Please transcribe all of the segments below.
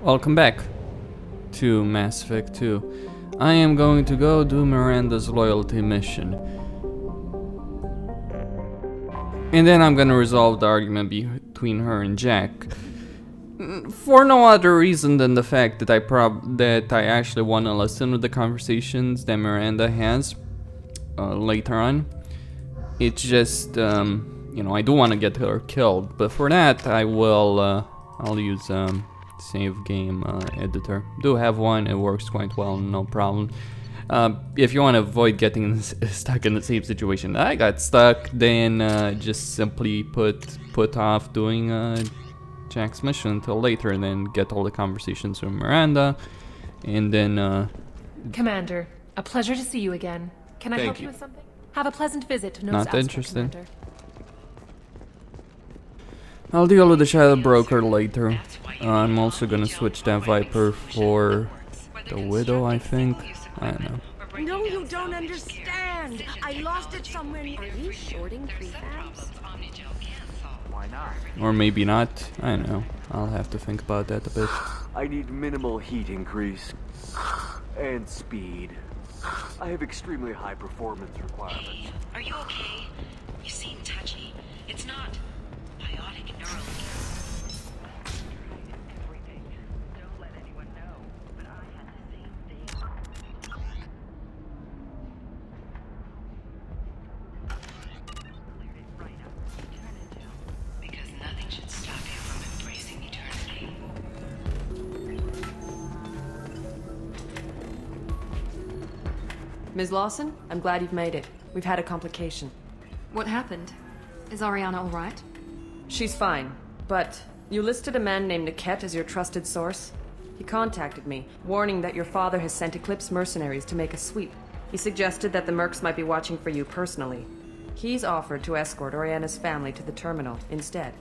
Welcome back to Mass Effect 2. I am going to go do Miranda's loyalty mission. And then I'm gonna resolve the argument between her and Jack. For no other reason than the fact that I actually want to listen to the conversations that Miranda has later on. It's just, I do want to get her killed, but for that I'll use save game editor. Do have one, it works quite well, no problem. If you want to avoid getting stuck in the same situation that I got stuck, then just simply put off doing Jack's mission until later, and then get all the conversations with Miranda, and then Commander, a pleasure to see you again. Can I help you with something? Have a pleasant visit to Not interested. I'll deal with the Shadow Broker later. I'm also gonna switch that Viper for the Widow, I think. I don't know. No, you don't understand. I lost it somewhere. Are you shorting prefabs? Why not? Or maybe not. I don't know. I'll have to think about that a bit. I need minimal heat increase and speed. I have extremely high performance requirements. Hey, are you okay? You seem touchy. It's not biotic neural. Don't let anyone know, but I had the same thing. Cleared it right up. Turn it down. Because nothing should stop you from embracing eternity. Ms. Lawson, I'm glad you've made it. We've had a complication. What happened? Is Ariana alright? She's fine, but you listed a man named Niket as your trusted source. He contacted me, warning that your father has sent Eclipse mercenaries to make a sweep. He suggested that the Mercs might be watching for you personally. He's offered to escort Oriana's family to the terminal instead.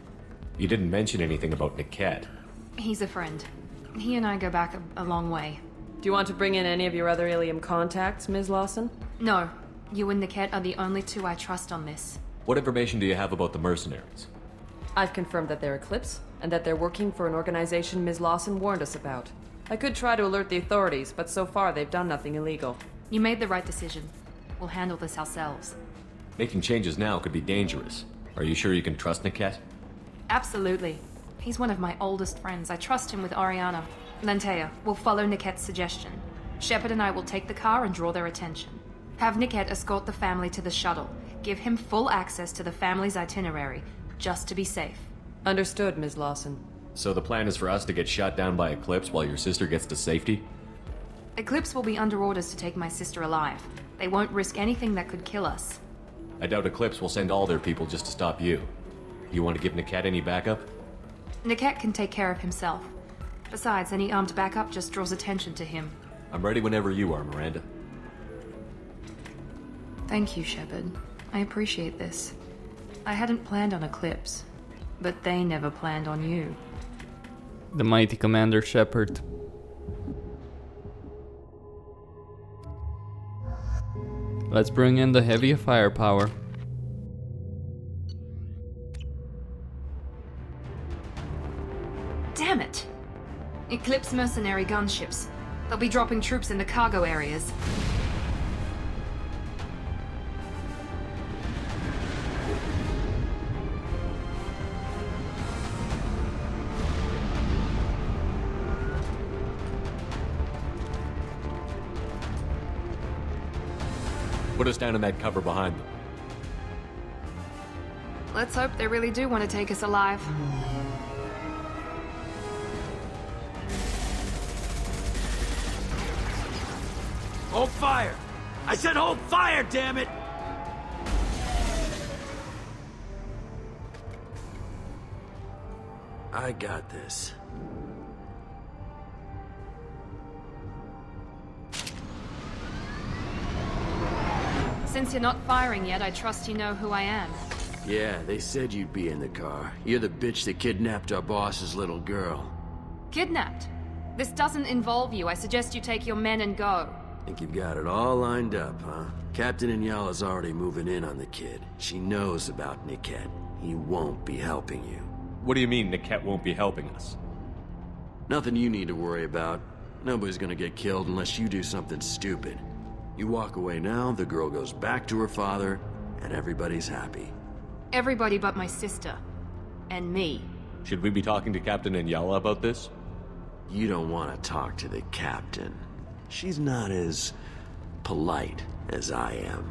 You didn't mention anything about Niket. He's a friend. He and I go back a long way. Do you want to bring in any of your other Ilium contacts, Ms. Lawson? No, you and Niket are the only two I trust on this. What information do you have about the mercenaries? I've confirmed that they're Eclipse, and that they're working for an organization Ms. Lawson warned us about. I could try to alert the authorities, but so far they've done nothing illegal. You made the right decision. We'll handle this ourselves. Making changes now could be dangerous. Are you sure you can trust Niket? Absolutely. He's one of my oldest friends. I trust him with Ariana. Lantea, we'll follow Niket's suggestion. Shepard and I will take the car and draw their attention. Have Niket escort the family to the shuttle. Give him full access to the family's itinerary, just to be safe. Understood, Ms. Lawson. So the plan is for us to get shot down by Eclipse while your sister gets to safety? Eclipse will be under orders to take my sister alive. They won't risk anything that could kill us. I doubt Eclipse will send all their people just to stop you. You want to give Niket any backup? Niket can take care of himself. Besides, any armed backup just draws attention to him. I'm ready whenever you are, Miranda. Thank you, Shepard. I appreciate this. I hadn't planned on Eclipse, but they never planned on you. The mighty Commander Shepard. Let's bring in the heavy firepower. Damn it! Eclipse mercenary gunships. They'll be dropping troops in the cargo areas. Put us down in that cover behind them. Let's hope they really do want to take us alive. Hold fire! I said hold fire, damn it! I got this. Since you're not firing yet, I trust you know who I am. Yeah, they said you'd be in the car. You're the bitch that kidnapped our boss's little girl. Kidnapped? This doesn't involve you. I suggest you take your men and go. Think you've got it all lined up, huh? Captain Inyala's already moving in on the kid. She knows about Niket. He won't be helping you. What do you mean Niket won't be helping us? Nothing you need to worry about. Nobody's gonna get killed unless you do something stupid. You walk away now, the girl goes back to her father, and everybody's happy. Everybody but my sister. And me. Should we be talking to Captain Inyala about this? You don't want to talk to the captain. She's not as polite as I am.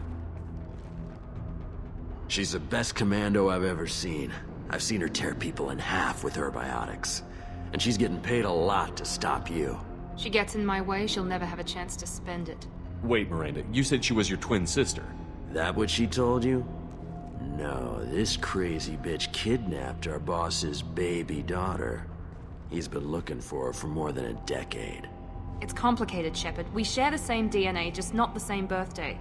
She's the best commando I've ever seen. I've seen her tear people in half with her biotics. And she's getting paid a lot to stop you. She gets in my way, she'll never have a chance to spend it. Wait, Miranda, you said she was your twin sister. That what she told you? No, this crazy bitch kidnapped our boss's baby daughter. He's been looking for her for more than a decade. It's complicated, Shepard. We share the same DNA, just not the same birthday.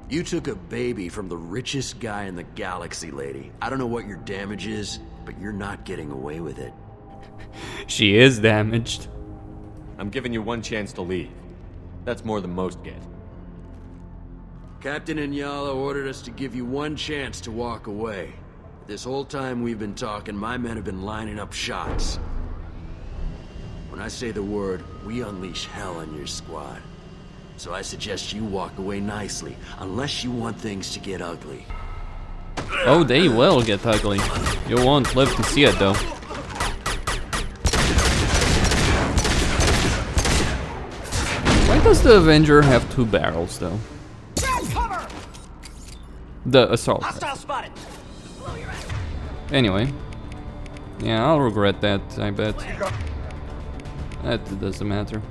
You took a baby from the richest guy in the galaxy, lady. I don't know what your damage is, but you're not getting away with it. She is damaged. I'm giving you one chance to leave. That's more than most get. Captain Inyala ordered us to give you one chance to walk away. This whole time we've been talking, my men have been lining up shots. When I say the word, we unleash hell on your squad. So I suggest you walk away nicely, unless you want things to get ugly. Oh, they will get ugly. You won't live to see it, though. Why does the Avenger have two barrels, though? The assault rifle. Anyway. Yeah, I'll regret that, I bet. That doesn't matter.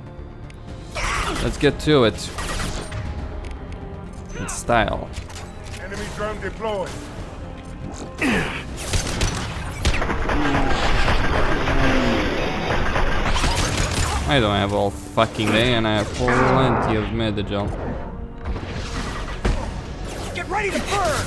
Let's get to it. In style. Enemy drone deployed. I don't have all fucking day and I have plenty of Medagel. Get ready to burn!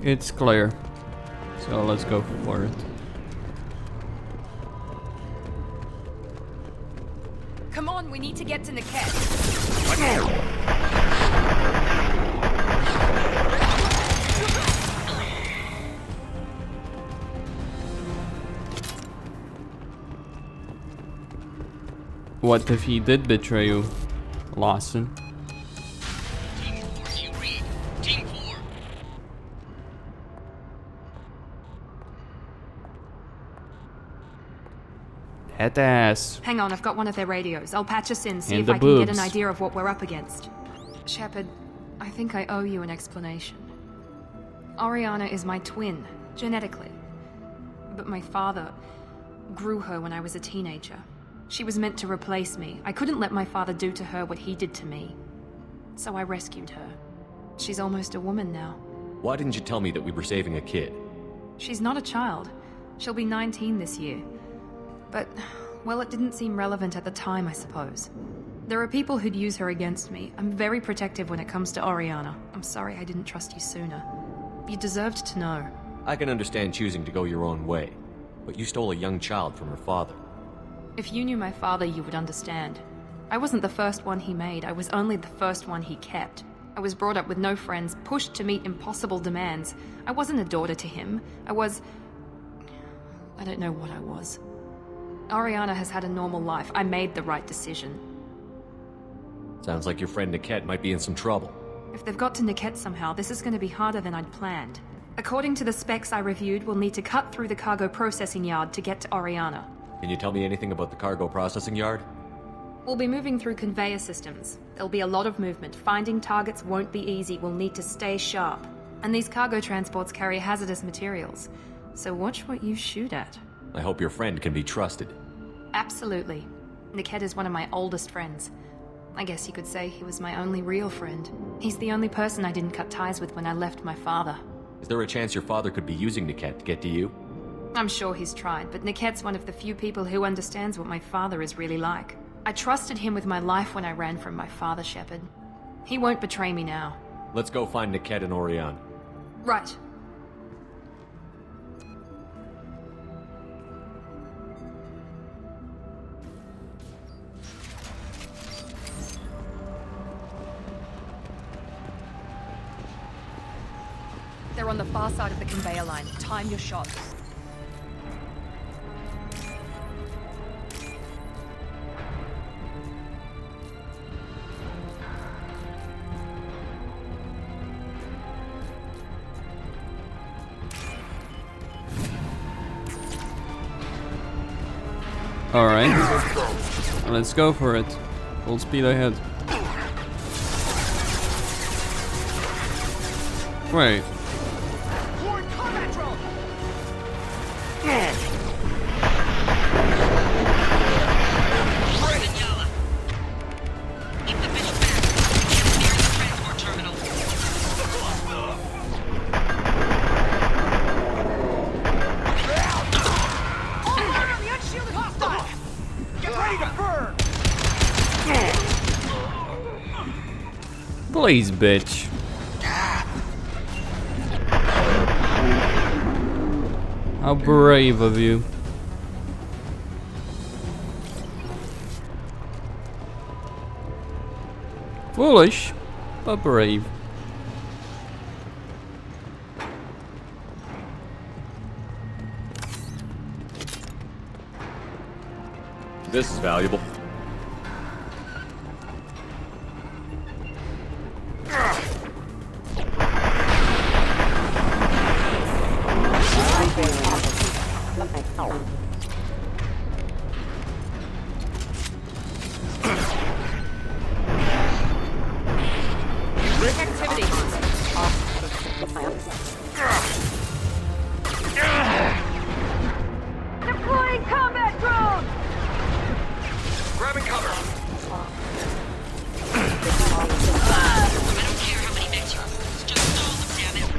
It's clear. So let's go for it. Come on, we need to get to Niket. What if he did betray you, Lawson? Team 4, you read. Team 4. That ass. Hang on, I've got one of their radios. I'll patch us in, see And if the I can get an boobs. idea of what we're up against. Shepard, I think I owe you an explanation. Oriana is my twin, genetically. But my father grew her when I was a teenager. She was meant to replace me. I couldn't let my father do to her what he did to me. So I rescued her. She's almost a woman now. Why didn't you tell me that we were saving a kid? She's not a child. She'll be 19 this year. But, well, it didn't seem relevant at the time, I suppose. There are people who'd use her against me. I'm very protective when it comes to Oriana. I'm sorry I didn't trust you sooner. You deserved to know. I can understand choosing to go your own way, but you stole a young child from her father. If you knew my father, you would understand. I wasn't the first one he made. I was only the first one he kept. I was brought up with no friends, pushed to meet impossible demands. I wasn't a daughter to him. I don't know what I was. Oriana has had a normal life. I made the right decision. Sounds like your friend Niket might be in some trouble. If they've got to Niket somehow, this is going to be harder than I'd planned. According to the specs I reviewed, we'll need to cut through the cargo processing yard to get to Oriana. Can you tell me anything about the cargo processing yard? We'll be moving through conveyor systems. There'll be a lot of movement. Finding targets won't be easy. We'll need to stay sharp. And these cargo transports carry hazardous materials. So watch what you shoot at. I hope your friend can be trusted. Absolutely. Niket is one of my oldest friends. I guess you could say he was my only real friend. He's the only person I didn't cut ties with when I left my father. Is there a chance your father could be using Niket to get to you? I'm sure he's tried, but Niket's one of the few people who understands what my father is really like. I trusted him with my life when I ran from my father, Shepard. He won't betray me now. Let's go find Niket and Oriana. Right. They're on the far side of the conveyor line. Time your shots. Alright. Let's go for it. Full speed ahead. Wait. Please, bitch. How brave of you. Foolish, but brave. This is valuable. Deploying combat drone! Grabbing cover. I don't care how many mechs you use, just stall them, damn it.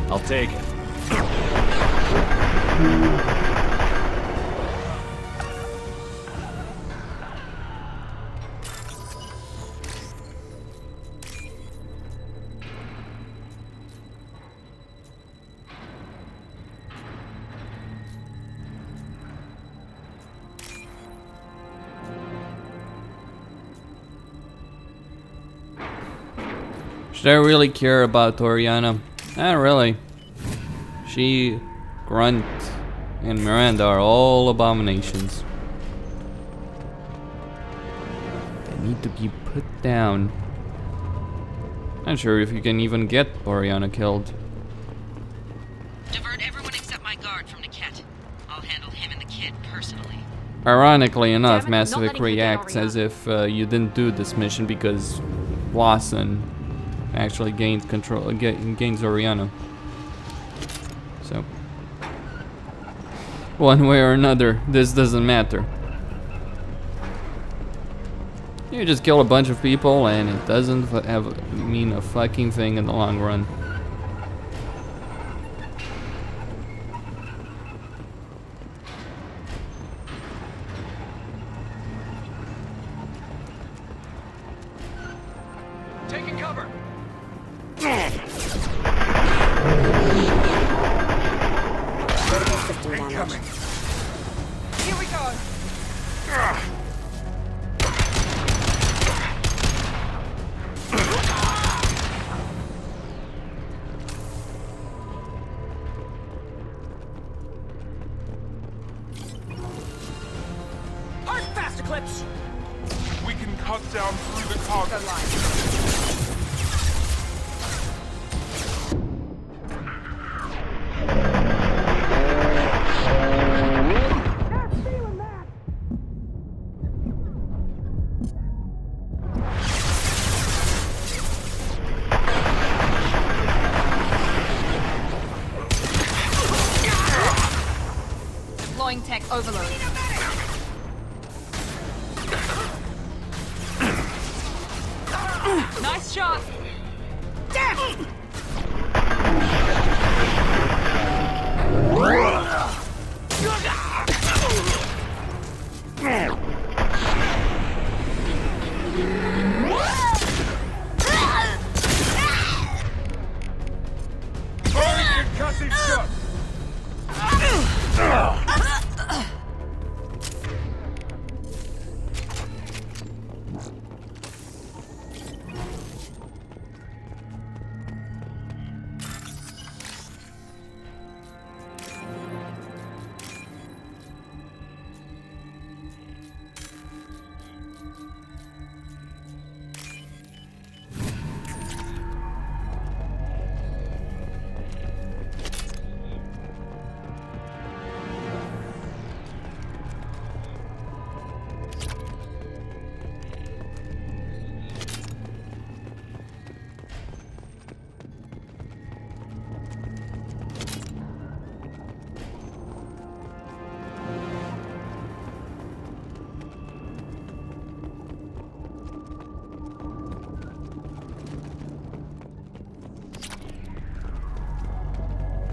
I'll take it. Should I really care about Oriana? Not really. She, Grunt, and Miranda are all abominations. They need to be put down. Not sure if you can even get Oriana killed. Divert everyone except my guard from Niket. I'll handle him and the kid personally. Ironically enough, Damn it, not Massive letting her get reacts as if you didn't do this mission because Lawson actually gained control, gains Oriana. So, one way or another, this doesn't matter. You just kill a bunch of people and it doesn't mean a fucking thing in the long run. Taking cover. Incoming. Here we go! Hard fast eclipse. We can cut down through the cargo line. overload. Nice shot!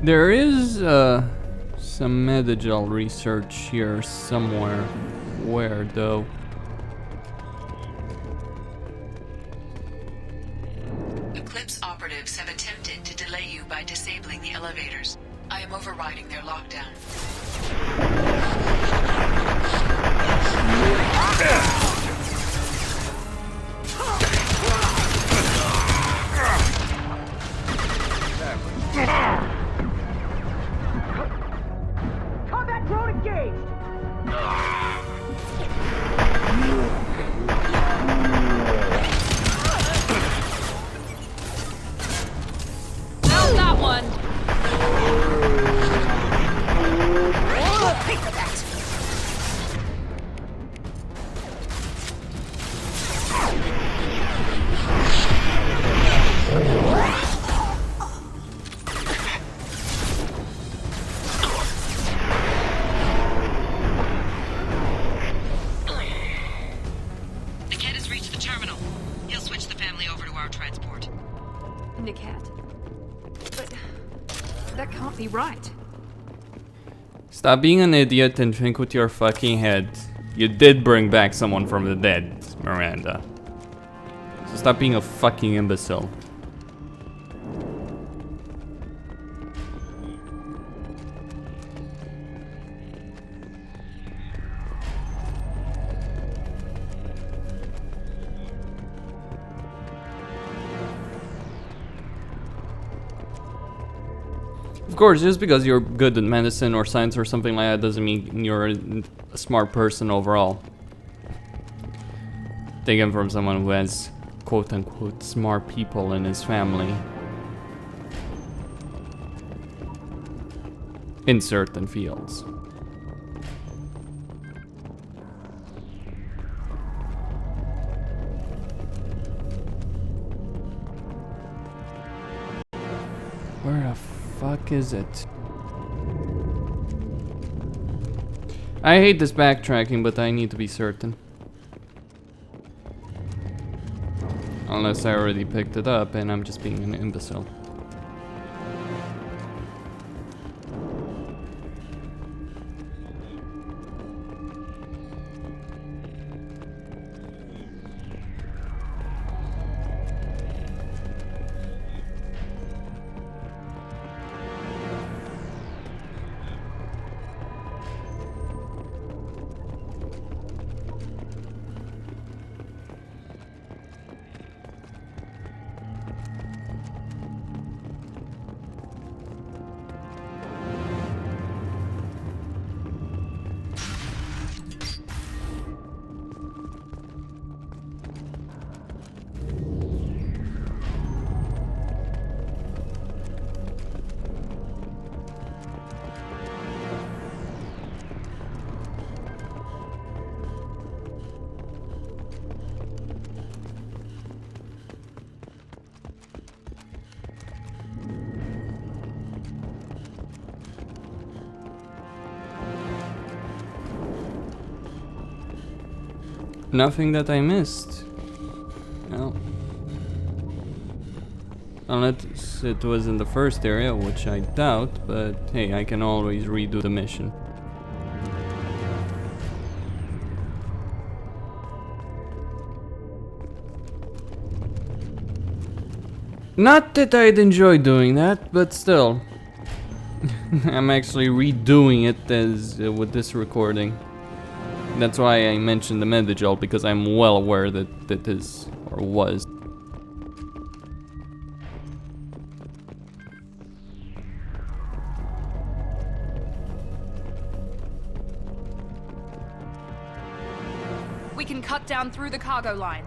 There is some Medagel research here somewhere. Where though? Eclipse operatives have attempted to delay you by disabling the elevators. I am overriding their lockdown. Combat drone engaged! How's that one? Pay for that! Niket has reached the terminal. He'll switch the family over to our transport. Niket. But that can't be right. Stop being an idiot and think with your fucking head. You did bring back someone from the dead, Miranda. So stop being a fucking imbecile. Of course, just because you're good at medicine or science or something like that doesn't mean you're a smart person overall. Taken from someone who has quote-unquote smart people in his family. In certain fields. Where the fuck is it? I hate this backtracking, but I need to be certain. Unless I already picked it up and I'm just being an imbecile. Nothing that I missed. Well, unless it was in the first area, which I doubt, but hey, I can always redo the mission. Not that I'd enjoy doing that, but still. I'm actually redoing it as with this recording. That's why I mentioned the Medical, because I'm well aware that that is, or was. We can cut down through the cargo line.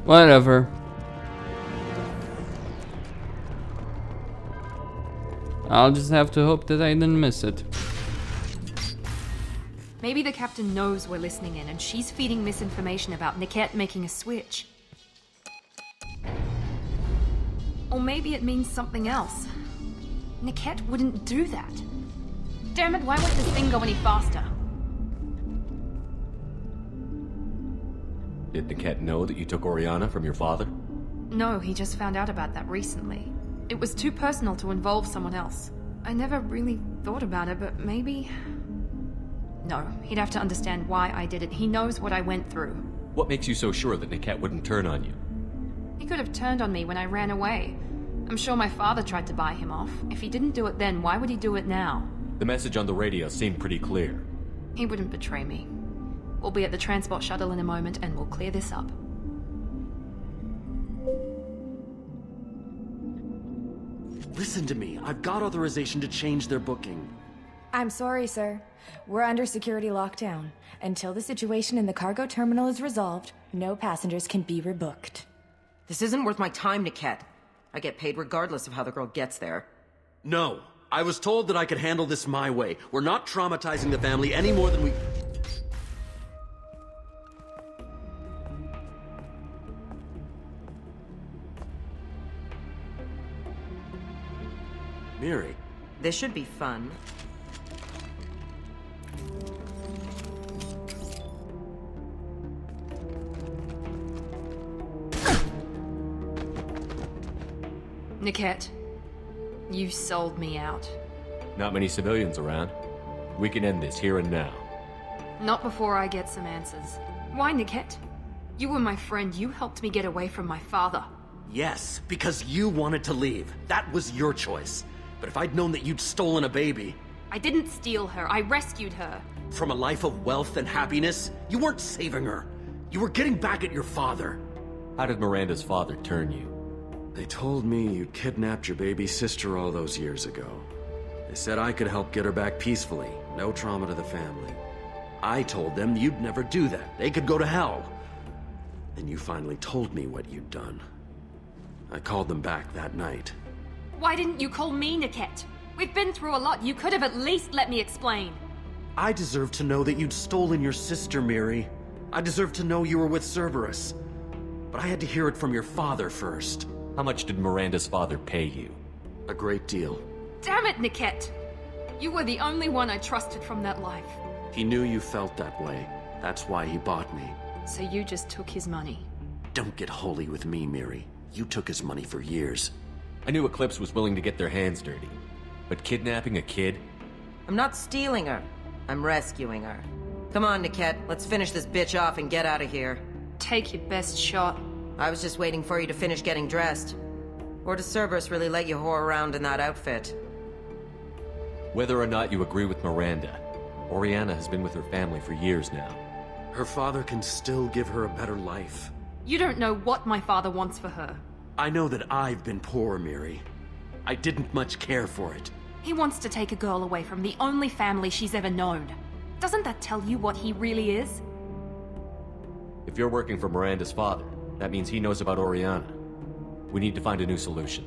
Whatever. I'll just have to hope that I didn't miss it. Maybe the captain knows we're listening in and she's feeding misinformation about Niket making a switch. Or maybe it means something else. Niket wouldn't do that. Damn it, why won't this thing go any faster? Did Niket know that you took Oriana from your father? No, he just found out about that recently. It was too personal to involve someone else. I never really thought about it, but maybe... No, he'd have to understand why I did it. He knows what I went through. What makes you so sure that Niket wouldn't turn on you? He could have turned on me when I ran away. I'm sure my father tried to buy him off. If he didn't do it then, why would he do it now? The message on the radio seemed pretty clear. He wouldn't betray me. We'll be at the transport shuttle in a moment and we'll clear this up. Listen to me. I've got authorization to change their booking. I'm sorry, sir. We're under security lockdown. Until the situation in the cargo terminal is resolved, no passengers can be rebooked. This isn't worth my time, Niket. I get paid regardless of how the girl gets there. No. I was told that I could handle this my way. We're not traumatizing the family any more than we... Miri. This should be fun. Niket, you sold me out. Not many civilians around. We can end this here and now. Not before I get some answers. Why, Niket? You were my friend. You helped me get away from my father. Yes, because you wanted to leave. That was your choice. But if I'd known that you'd stolen a baby... I didn't steal her. I rescued her. From a life of wealth and happiness, you weren't saving her. You were getting back at your father. How did Miranda's father turn you? They told me you'd kidnapped your baby sister all those years ago. They said I could help get her back peacefully. No trauma to the family. I told them you'd never do that. They could go to hell. Then you finally told me what you'd done. I called them back that night. Why didn't you call me, Niket? We've been through a lot. You could have at least let me explain. I deserve to know that you'd stolen your sister, Miri. I deserve to know you were with Cerberus. But I had to hear it from your father first. How much did Miranda's father pay you? A great deal. Damn it, Niket! You were the only one I trusted from that life. He knew you felt that way. That's why he bought me. So you just took his money? Don't get holy with me, Miri. You took his money for years. I knew Eclipse was willing to get their hands dirty. But kidnapping a kid? I'm not stealing her. I'm rescuing her. Come on, Niket. Let's finish this bitch off and get out of here. Take your best shot. I was just waiting for you to finish getting dressed. Or does Cerberus really let you whore around in that outfit? Whether or not you agree with Miranda, Oriana has been with her family for years now. Her father can still give her a better life. You don't know what my father wants for her. I know that I've been poor, Miri. I didn't much care for it. He wants to take a girl away from the only family she's ever known. Doesn't that tell you what he really is? If you're working for Miranda's father, That means he knows about Oriana. We need to find a new solution.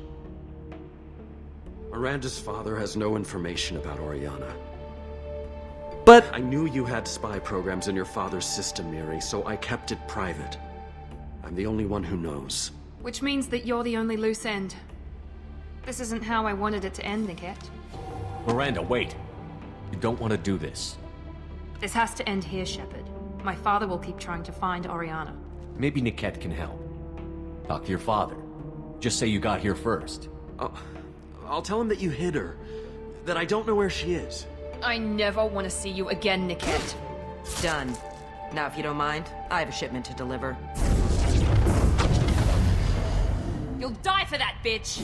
Miranda's father has no information about Oriana. But I knew you had spy programs in your father's system, Miri, so I kept it private. I'm the only one who knows. Which means that you're the only loose end. This isn't how I wanted it to end, Niket. Miranda, wait. You don't want to do this. This has to end here, Shepard. My father will keep trying to find Oriana. Maybe Niket can help. Talk to your father. Just say you got here first. I'll tell him that you hid her. That I don't know where she is. I never want to see you again, Niket. Done. Now, if you don't mind, I have a shipment to deliver. You'll die for that, bitch!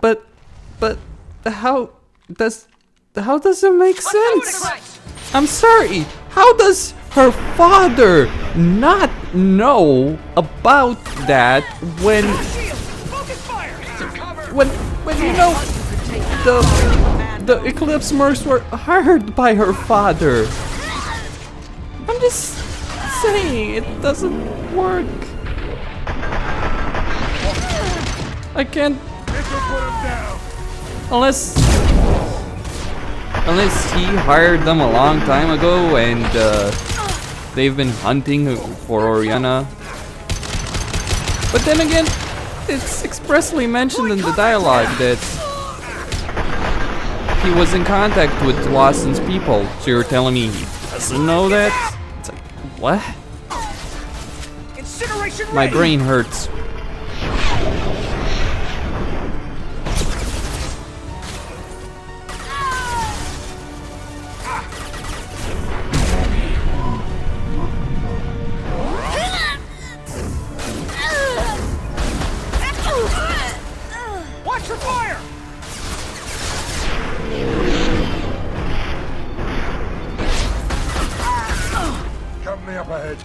But how does it make sense? I'm sorry. How does her father not know about that when you know the Eclipse mercs were hired by her father? I'm just saying it doesn't work. I can't. Unless he hired them a long time ago and they've been hunting for Oriana. But then again, it's expressly mentioned in the dialogue that he was in contact with Lawson's people. So you're telling me he doesn't know that? It's like, what? My brain hurts. Watch your fire! Company up ahead.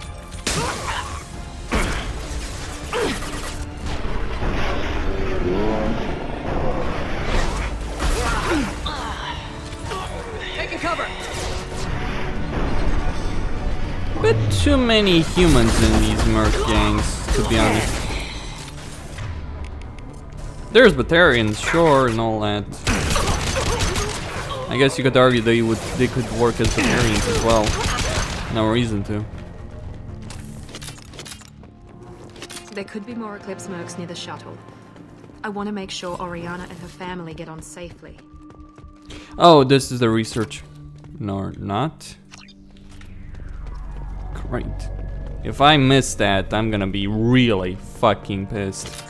Taking cover! Bit too many humans in these merc gangs, to be honest. There's Batarians, sure, and all that. I guess you could argue they could work as Batarians as well. No reason to. There could be more Eclipse mercs near the shuttle. I want to make sure Oriana and her family get on safely. Oh, this is the research. No, not. Great. If I miss that, I'm gonna be really fucking pissed.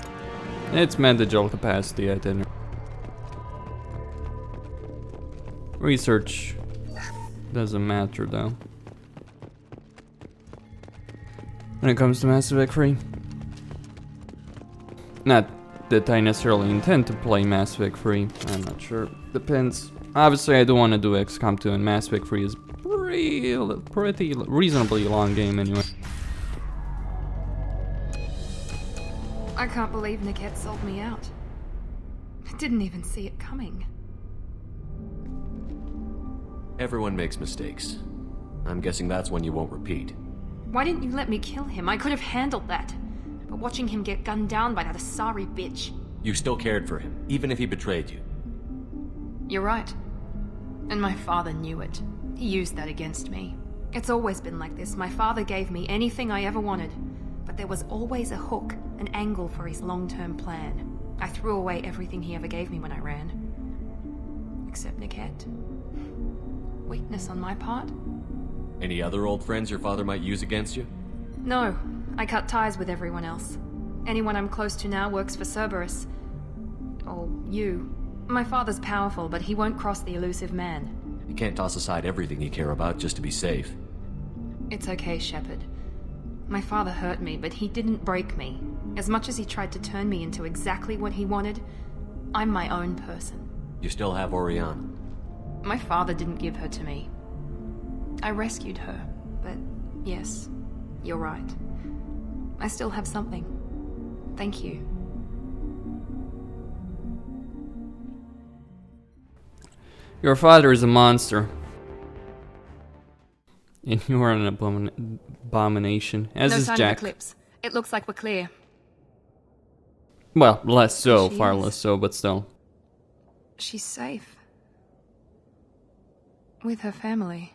It's manageable capacity, I didn't. Research doesn't matter though. When it comes to Mass Effect 3. Not that I necessarily intend to play Mass Effect 3, I'm not sure. Depends. Obviously I do want to do XCOM 2 and Mass Effect 3 is pretty reasonably long game anyway. I can't believe Niket sold me out. I didn't even see it coming. Everyone makes mistakes. I'm guessing that's one you won't repeat. Why didn't you let me kill him? I could have handled that. But watching him get gunned down by that Asari bitch. You still cared for him, even if he betrayed you. You're right. And my father knew it. He used that against me. It's always been like this. My father gave me anything I ever wanted. But there was always a hook, an angle for his long-term plan. I threw away everything he ever gave me when I ran. Except Niket. Weakness on my part? Any other old friends your father might use against you? No. I cut ties with everyone else. Anyone I'm close to now works for Cerberus. Or you. My father's powerful, but he won't cross the elusive man. You can't toss aside everything you care about just to be safe. It's okay, Shepard. My father hurt me, but he didn't break me. As much as he tried to turn me into exactly what he wanted, I'm my own person. You still have Oriana. My father didn't give her to me. I rescued her, but yes, you're right. I still have something. Thank you. Your father is a monster. And you are an abomination, as no is sign Jack. Of Eclipse. It looks like we're clear. Well, less so, She far is. less so, but still. She's safe. With her family.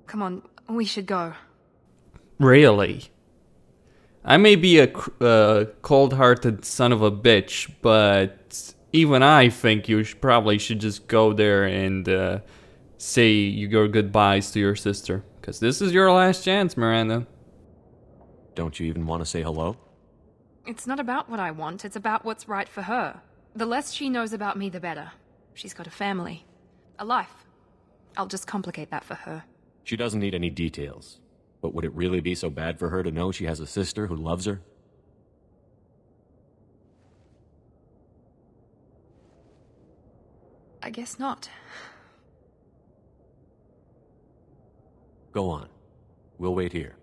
Come on, we should go. Really? I may be a cold-hearted son of a bitch, but even I think you probably should just go there and say your goodbyes to your sister. Because this is your last chance, Miranda. Don't you even want to say hello? It's not about what I want, it's about what's right for her. The less she knows about me, the better. She's got a family. A life. I'll just complicate that for her. She doesn't need any details. But would it really be so bad for her to know she has a sister who loves her? I guess not. Go on. We'll wait here.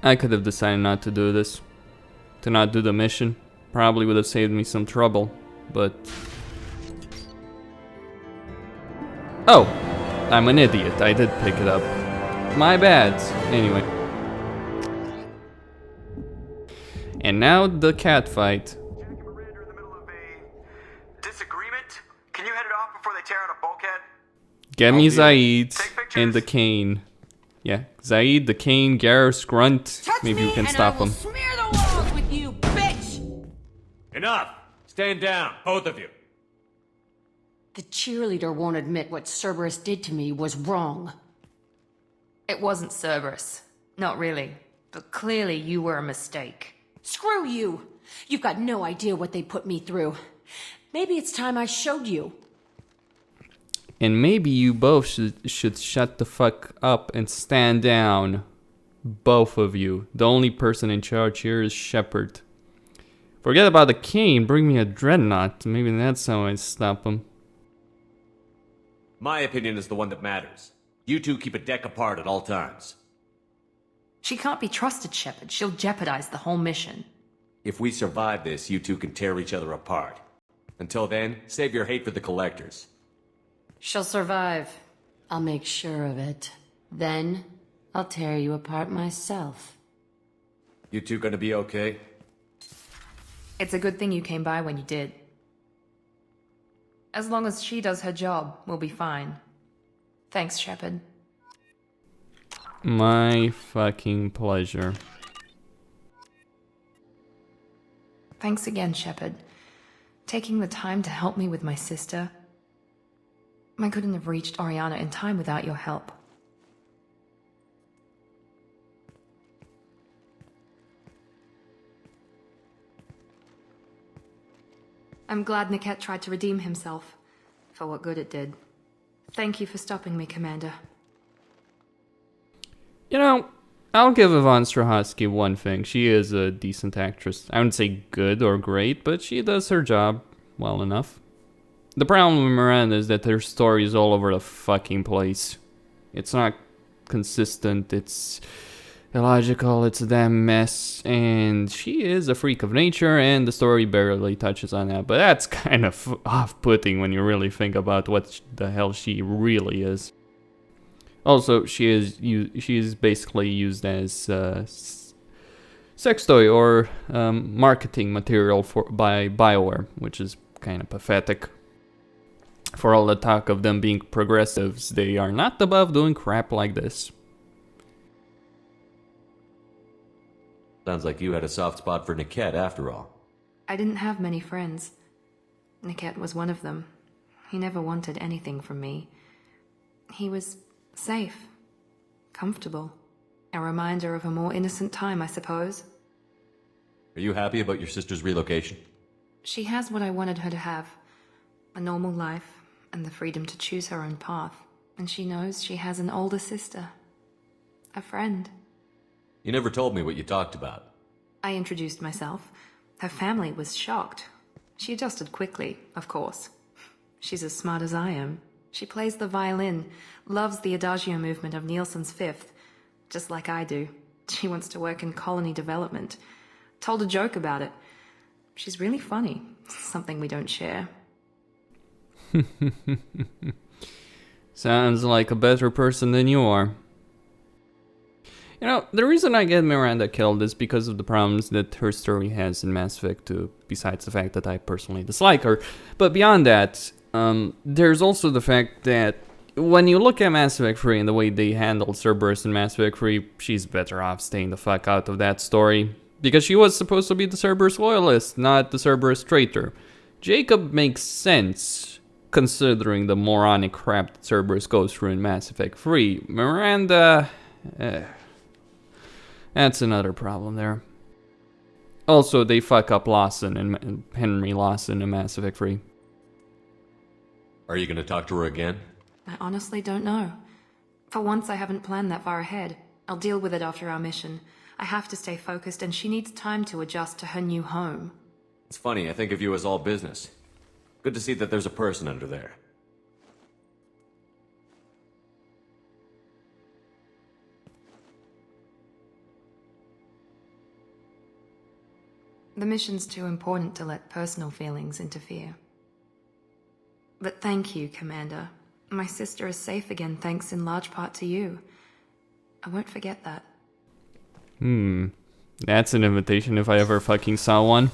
I could have decided not to do this. To not do the mission. Probably would have saved me some trouble, but... Oh! I'm an idiot. I did pick it up. My bad. Anyway. And now the cat fight. Jack and Miranda are in the middle of a disagreement. Can you head it off before they tear out a bulkhead? Get me Zaid and the cane. Yeah, Zaid, the cane, Garrus, Grunt. Maybe you can stop them. Smear the walls with you, bitch! Enough! Stand down, both of you. The cheerleader won't admit what Cerberus did to me was wrong. It wasn't Cerberus. Not really. But clearly you were a mistake. Screw you! You've got no idea what they put me through. Maybe it's time I showed you. And maybe you both should shut the fuck up and stand down. Both of you. The only person in charge here is Shepard. Forget about the cane, bring me a dreadnought. Maybe that's how I stop him. My opinion is the one that matters. You two keep a deck apart at all times. She can't be trusted, Shepard. She'll jeopardize the whole mission. If we survive this, you two can tear each other apart. Until then, save your hate for the Collectors. She'll survive. I'll make sure of it. Then, I'll tear you apart myself. You two gonna be okay? It's a good thing you came by when you did. As long as she does her job, we'll be fine. Thanks, Shepard. My fucking pleasure. Thanks again, Shepard. Taking the time to help me with my sister. I couldn't have reached Oriana in time without your help. I'm glad Niket tried to redeem himself, for what good it did. Thank you for stopping me, Commander. You know, I'll give Yvonne Strahovski one thing. She is a decent actress. I wouldn't say good or great, but she does her job well enough. The problem with Miranda is that her story is all over the fucking place. It's not consistent, it's illogical, it's a damn mess, and she is a freak of nature, and the story barely touches on that. But that's kind of off-putting when you really think about what the hell she really is. Also, she is basically used as sex toy or marketing material by BioWare, which is kind of pathetic. For all the talk of them being progressives, they are not above doing crap like this. Sounds like you had a soft spot for Niket after all. I didn't have many friends. Niket was one of them. He never wanted anything from me. He was safe, comfortable. A reminder of a more innocent time, I suppose. Are you happy about your sister's relocation? She has what I wanted her to have. A normal life, and the freedom to choose her own path. And she knows she has an older sister. A friend. You never told me what you talked about. I introduced myself. Her family was shocked. She adjusted quickly, of course. She's as smart as I am. She plays the violin, loves the adagio movement of Nielsen's Fifth, just like I do. She wants to work in colony development. Told a joke about it. She's really funny, something we don't share. Sounds like a better person than you are. You know, the reason I get Miranda killed is because of the problems that her story has in Mass Effect 2, besides the fact that I personally dislike her. But beyond that, there's also the fact that when you look at Mass Effect 3 and the way they handled Cerberus in Mass Effect 3, she's better off staying the fuck out of that story. Because she was supposed to be the Cerberus loyalist, not the Cerberus traitor. Jacob makes sense, considering the moronic crap that Cerberus goes through in Mass Effect 3. Miranda... that's another problem there. Also, they fuck up Lawson and Henry Lawson in Mass Effect 3. Are you gonna talk to her again? I honestly don't know. For once, I haven't planned that far ahead. I'll deal with it after our mission. I have to stay focused, and she needs time to adjust to her new home. It's funny, I think of you as all business. Good to see that there's a person under there. The mission's too important to let personal feelings interfere. But thank you, Commander. My sister is safe again thanks in large part to you. I won't forget that. That's an invitation if I ever fucking saw one.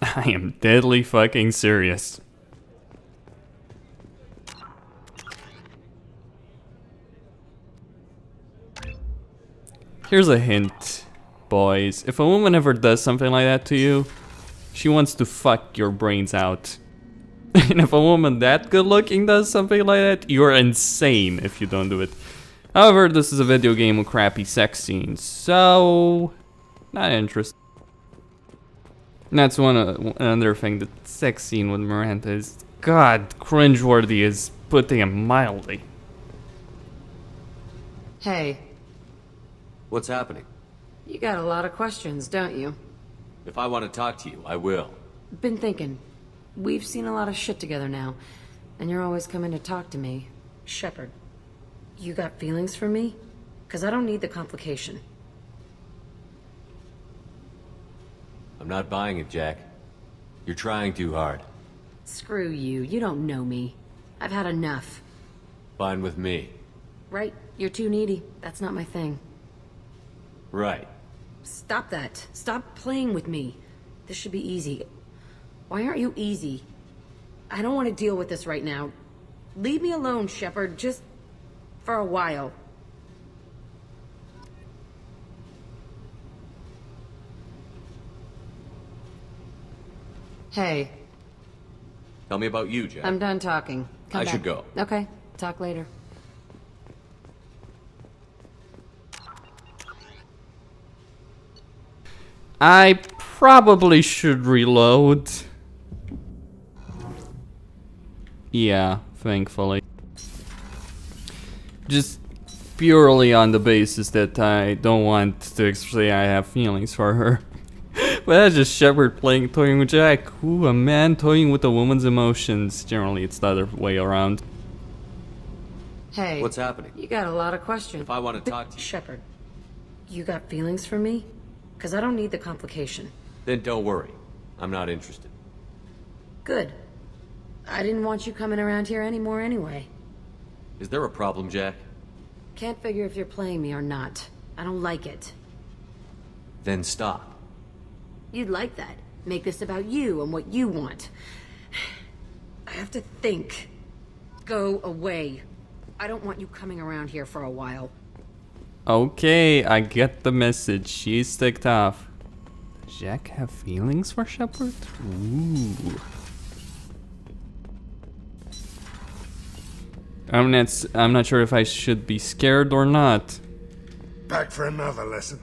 I am deadly fucking serious. Here's a hint, boys. If a woman ever does something like that to you, she wants to fuck your brains out. And if a woman that good looking does something like that, you're insane if you don't do it. However, this is a video game with crappy sex scenes, so not interested. And that's another thing. The sex scene with Miranda is, God, cringeworthy is putting it mildly. Hey. What's happening? You got a lot of questions, don't you? If I want to talk to you, I will. Been thinking. We've seen a lot of shit together now, and you're always coming to talk to me. Shepard, you got feelings for me? 'Cause I don't need the complication. I'm not buying it, Jack. You're trying too hard. Screw you, you don't know me. I've had enough. Fine with me. Right, you're too needy. That's not my thing. Right. Stop that. Stop playing with me. This should be easy. Why aren't you easy? I don't want to deal with this right now. Leave me alone, Shepard, just for a while. Hey. Tell me about you, Jack. I'm done talking. Come I back. should go. Okay, talk later. I probably should reload. Yeah, thankfully. Just purely on the basis that I don't want to say I have feelings for her. But that's just Shepard toying with Jack. Ooh, a man toying with a woman's emotions. Generally, it's the other way around. Hey. What's happening? You got a lot of questions. If I want to talk to you... Shepard, you got feelings for me? 'Cause I don't need the complication. Then don't worry. I'm not interested. Good. I didn't want you coming around here anymore anyway. Is there a problem, Jack? Can't figure if you're playing me or not. I don't like it. Then stop. You'd like that. Make this about you and what you want. I have to think. Go away. I don't want you coming around here for a while. Okay, I get the message. She's ticked off. Does Jack have feelings for Shepard? Ooh. I'm not sure if I should be scared or not. Back for another lesson.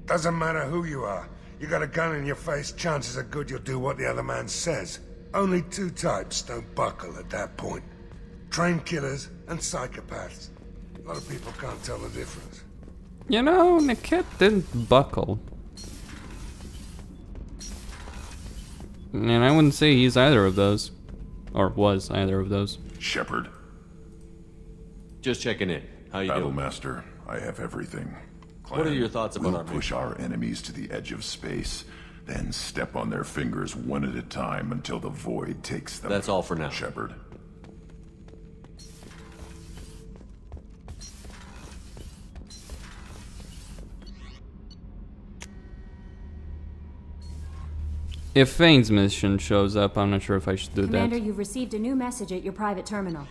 Doesn't matter who you are. You got a gun in your face, chances are good you'll do what the other man says. Only two types don't buckle at that point. Trained killers and psychopaths. A lot of people can't tell the difference. You know, Niket didn't buckle. And I wouldn't say he's either of those. Or was either of those. Shepard. Just checking in. How you doing? Battlemaster, I have everything. Clan, What are your thoughts about we'll our push mission? our enemies to the edge of space, then step on their fingers one at a time until the void takes them. That's all for now. Shepard. If Fane's mission shows up, I'm not sure if I should do Commander, that. you've received a new message at your private terminal.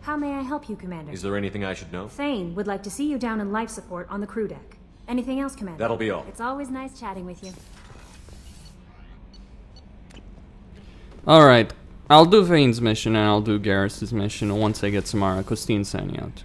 How may I help you, Commander? Is there anything I should know? Thane would like to see you down in life support on the crew deck. Anything else, Commander? That'll be all. It's always nice chatting with you. Alright, I'll do Fane's mission and I'll do Garrus's mission once I get some Costin sending out.